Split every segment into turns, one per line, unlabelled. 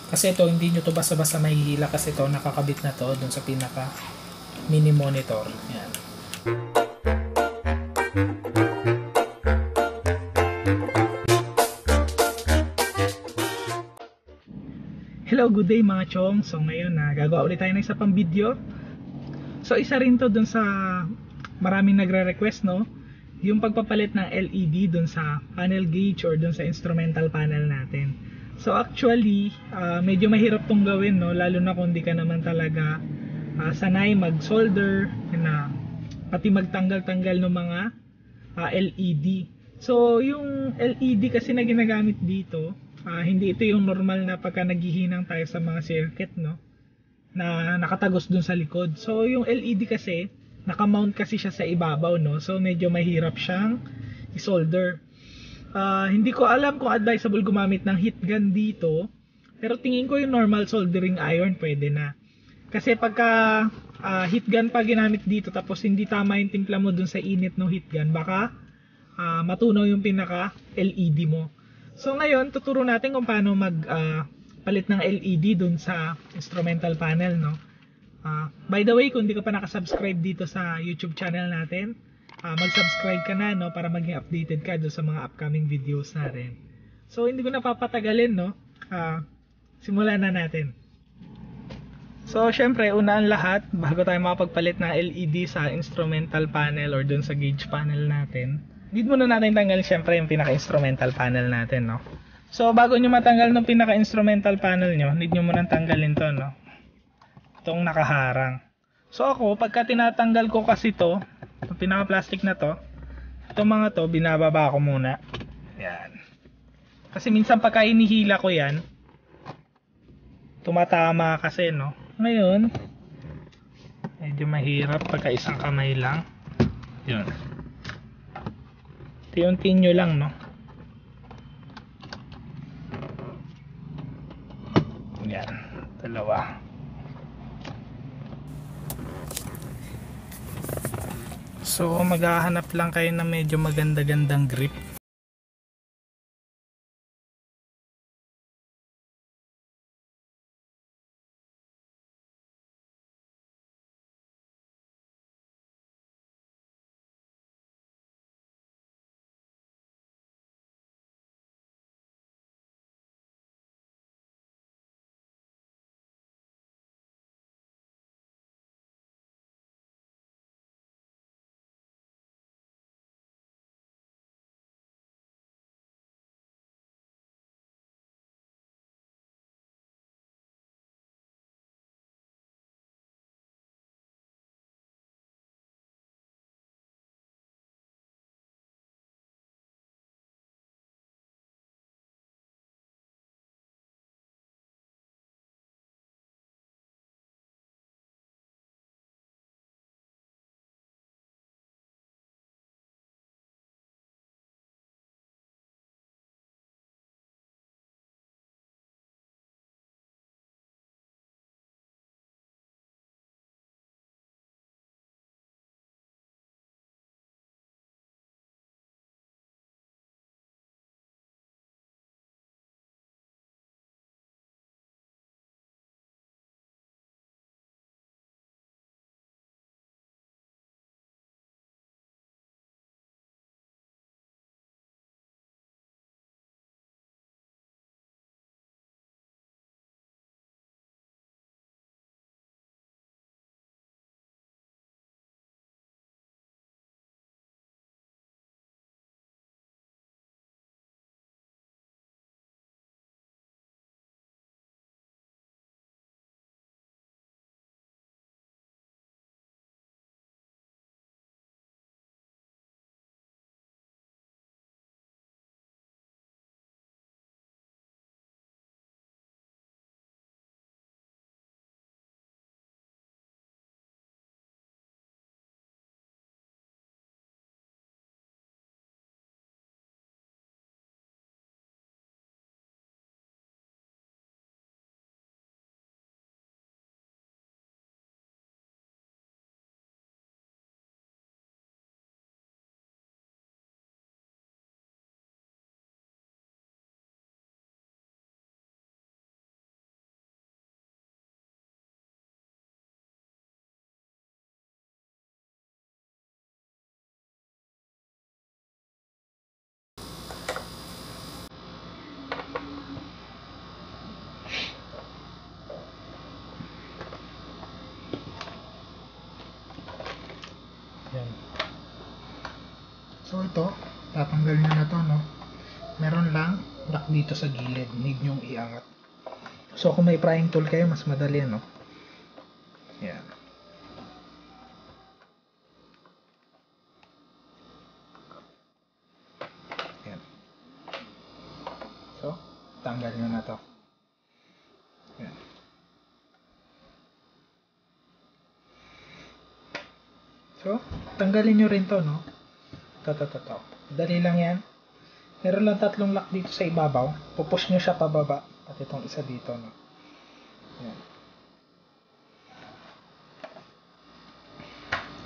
Kasi ito, hindi nyo to basta-basta mahihila kasi ito, nakakabit na to dun sa pinaka mini monitor. Yan. Hello, good day mga chong. So ngayon gagawa ulit tayo ng isa pang video. So isa rin to dun sa maraming nagre-request, no? Yung pagpapalit ng LED dun sa panel gauge or dun sa instrumental panel natin. So actually, medyo mahirap tong gawin, no? Lalo na kung di ka naman talaga sanay mag-solder na pati magtanggal-tanggal ng mga LED. So yung LED kasi na ginagamit dito, hindi ito yung normal na pagka naghihinang tayo sa mga circuit, no? Na nakatagos dun sa likod. So yung LED kasi nakamount kasi siya sa ibabaw, no? So medyo mahirap siyang i-solder. Hindi ko alam kung advisable gumamit ng heat gun dito, pero tingin ko yung normal soldering iron pwede na. Kasi pagka heat gun pa ginamit dito tapos hindi tama yung timpla mo dun sa init ng heat gun, baka matunaw yung pinaka LED mo. So ngayon tuturo natin kung paano mag palit ng LED dun sa instrumental panel, no? By the way, kung di ka pa nakasubscribe dito sa YouTube channel natin, mag-subscribe ka na, no, para maging updated ka dun sa mga upcoming videos natin. So hindi ko na papatagalin, no? Simulan na natin. So syempre, una ang lahat, bago tayo makapagpalit ng LED sa instrumental panel or dun sa gauge panel natin, need muna natin tanggalin syempre yung pinaka-instrumental panel natin, no? So bago nyo matanggal ng pinaka-instrumental panel nyo, need nyo muna tanggalin to, no? Itong nakaharang. So ako, pagka tinatanggal ko kasi to, yung pinaka-plastic na to, itong mga to, binababa ko muna. Yan. Kasi minsan pagka inihila ko yan, tumatama kasi, no? Ngayon, medyo mahirap pagka isang kamay lang. Yun. Tiyon-tiyon nyo lang, no? Yan. Dalawa. So maghahanap lang kayo na medyo maganda-gandang grip So ito, tatanggal nyo na to, no? Meron lang lock dito sa gilid, need nyong iangat. So kung may prying tool kayo, mas madali, no? Yan. Yan. So, tanggal nyo na to. Yan. So, tanggalin nyo rin to, no? To. Dali lang yan. Meron lang 3 lock dito sa ibabaw. Pupush nyo siya pababa. At itong isa dito, no? Yan.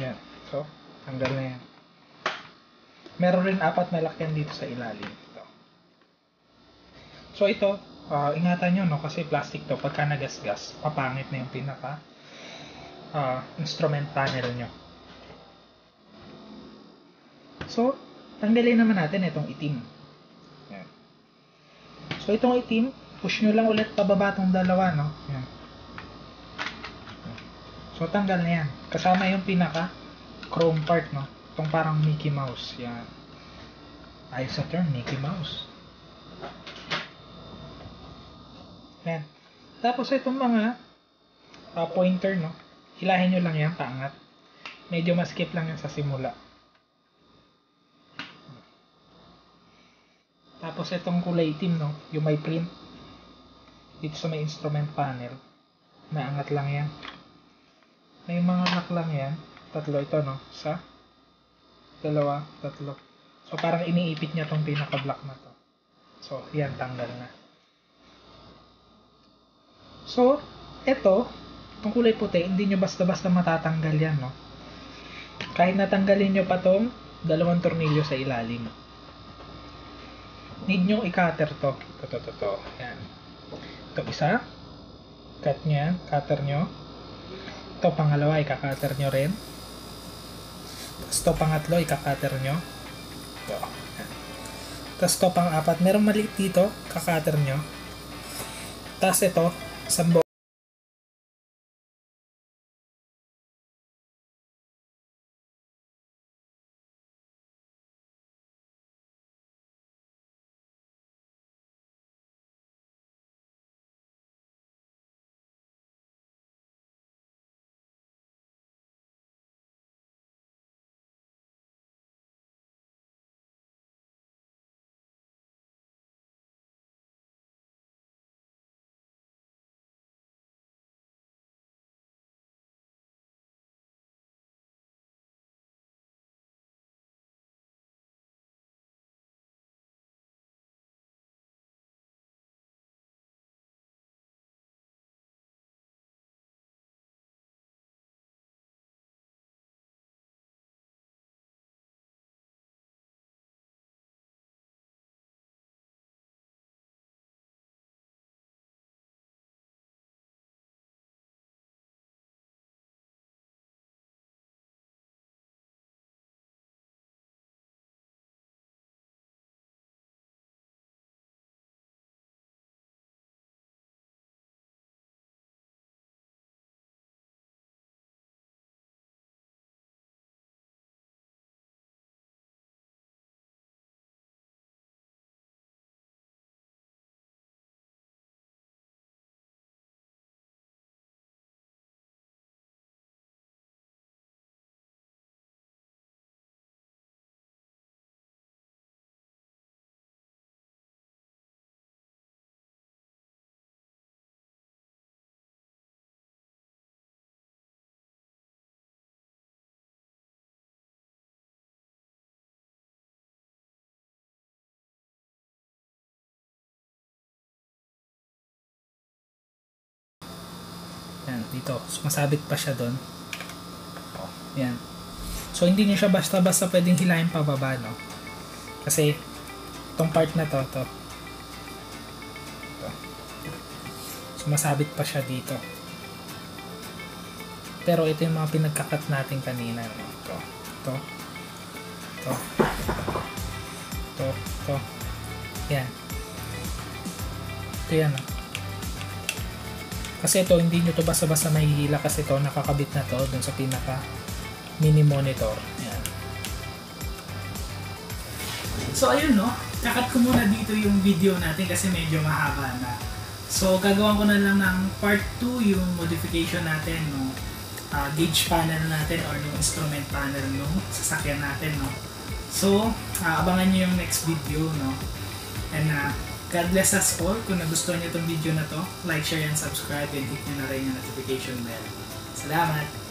Yan. So, tanggal na yan. Meron rin 4 na lock yan dito sa ilalim. Ito. So, ito, ingatan nyo, no? Kasi plastic to. Pagka nagasgas, papangit na yung pinaka instrument panel nyo. So, tanggalin naman natin itong itim. Yan. So, itong itim, push nyo lang ulit pababa itong dalawa, no? Yan. So, tanggal na yan. Kasama yung pinaka chrome part, no? Itong parang Mickey Mouse. Yan. Ayos sa term, Mickey Mouse. Yan. Tapos, itong mga pointer, no? Hilahin nyo lang yan, paangat. Medyo maskip lang yan sa simula. Tapos itong kulay itim, no? Yung may print dito sa may instrument panel, maangat lang yan. May mga lock lang yan. 3 ito, no? Isa, 2, 3. So parang iniipit niya tong pinaka-block na to. So yan, tanggal na. So ito, itong kulay puti, hindi nyo basta-basta matatanggal yan, no? Kahit natanggalin nyo pa tong 2 tornilyo sa ilalim. Need nyo i-cutter to. Ito. Yan. Ito isa. Cut nyo. Cutter nyo. Ito pangalawa, ika-cutter nyo rin. Tapos ito pangatlo, ika-cutter nyo. Ito. Yan. Tapos ito pang-4. Merong maliit dito, ka-cutter nyo. Tapos ito, sambo. Yan, dito. Sumasabit pa siya doon. Oh, yan. So, hindi niya siya basta-basta pwedeng hilahin pababa, no? Kasi, itong part na to. Sumasabit pa siya dito. Pero ito yung mga pinagkakat natin kanina, no? Ito. Yan. Ito yan, no? Kasi ito, hindi nyo to basta-basta mahihila kasi ito, nakakabit na to dun sa pinaka mini monitor. Yan. So ayun no, kakat ko muna dito yung video natin kasi medyo mahaba na. So gagawin ko na lang ng part 2 yung modification natin no, gauge panel natin or yung instrument panel no, sasakyan natin no. So abangan nyo yung next video no. And God bless us all. Kung nagustuhan nyo itong video na to, like, share, and subscribe, and hit nyo na rin yung notification bell. Salamat!